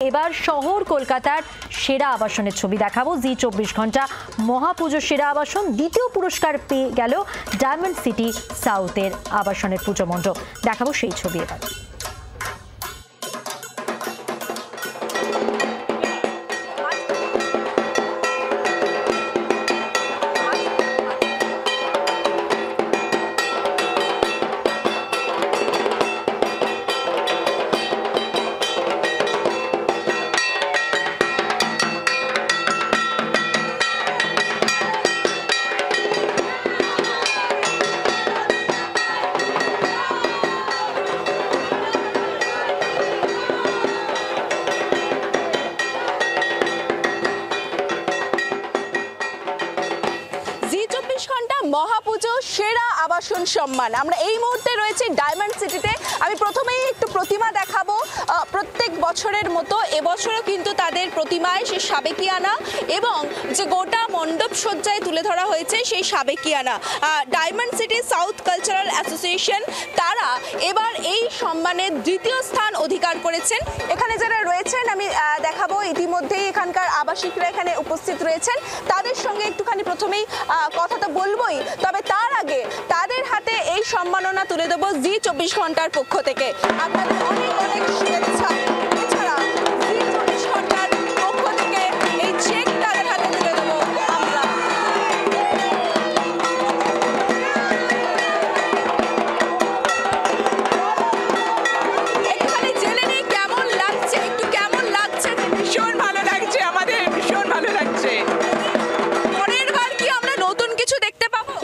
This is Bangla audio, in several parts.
এবার শহর কলকাতার সেরা আবাসনের ছবি দেখাবো। জি 24 ঘন্টা মহাপুজো সেরা আবাসন দ্বিতীয় পুরস্কার পেয়ে গেল ডায়মন্ড সিটি সাউথের আবাসনের পুজো মণ্ডপ। দেখাবো সেই ছবি এবার। মহাপুজো সেরা আবাসন সম্মান আমরা এই মুহূর্তে রয়েছে ডায়মন্ড সিটিতে। আমি প্রথমেই একটু প্রতিমা দেখাবো। প্রত্যেক বছরের মতো এবছরও কিন্তু তাদের প্রতিমায় সেই সাবেকিয়ানা এবং যে গোটা মণ্ডপ সজ্জায় তুলে ধরা হয়েছে সেই সাবেকিয়ানা। Diamond City South Cultural Association তারা এবার এই সম্মানের দ্বিতীয় স্থান অধিকার করেছেন। এখানে যারা রয়েছেন আমি দেখাবো, ইতিমধ্যেই এখানকার আবাসিকরা এখানে উপস্থিত রয়েছেন। তাদের সঙ্গে একটুখানি প্রথমেই কথা তো বলবোই, তবে তার আগে তাদের হাতে এই সম্মাননা তুলে দেবো জি 24 ঘন্টার পক্ষ থেকে। আপনাদের অনেক অনেক শুভেচ্ছা। এছাড়া জি 24 ঘন্টার পক্ষ থেকে এই চেক তাদের হাতে তুলে দেবো আমরা। একটুখানি জেনে নিই কেমন লাগছে, একটু কেমন লাগছে? ভীষণ ভালো লাগছে, আমাদের ভীষণ ভালো লাগছে। পরের বার কি আমরা নতুন কিছু দেখতে পাবো?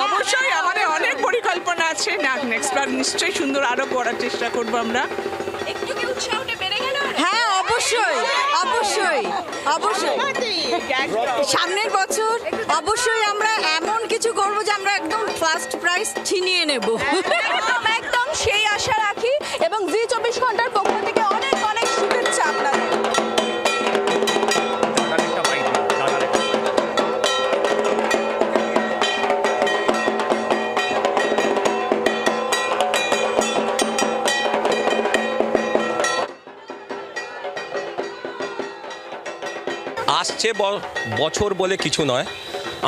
অবশ্যই আমাদের অনেক পরিকল্পনা আছে, নেক্সট বার নিশ্চয়ই সুন্দর আরো করার চেষ্টা করবো আমরা। একটু কি উৎসাহটা বেড়ে গেল? হ্যাঁ, অবশ্যই অবশ্যই অবশ্যই সামনের বছর অবশ্যই আমরা এমন কিছু করবো যে আমরা একদম ফার্স্ট প্রাইজ ছিনিয়ে নেব। একদম একদম সেই আশা রাখি এবং জি 24 ঘন্টার পক্ষ থেকে অনেক অনেক শুভেচ্ছা আপনাদের। আসছে বছর বলে কিছু নয়,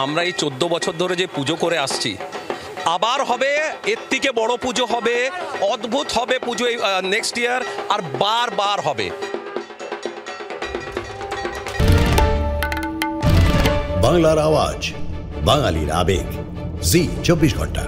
আমরা এই 14 বছর ধরে যে পুজো করে আসছি, আবার হবে, এর থেকে বড় পুজো হবে, অদ্ভুত হবে পুজো নেক্সট ইয়ার, আর বারবার হবে। বাংলার আওয়াজ, বাঙালির আবেগ, জি 24 ঘন্টা।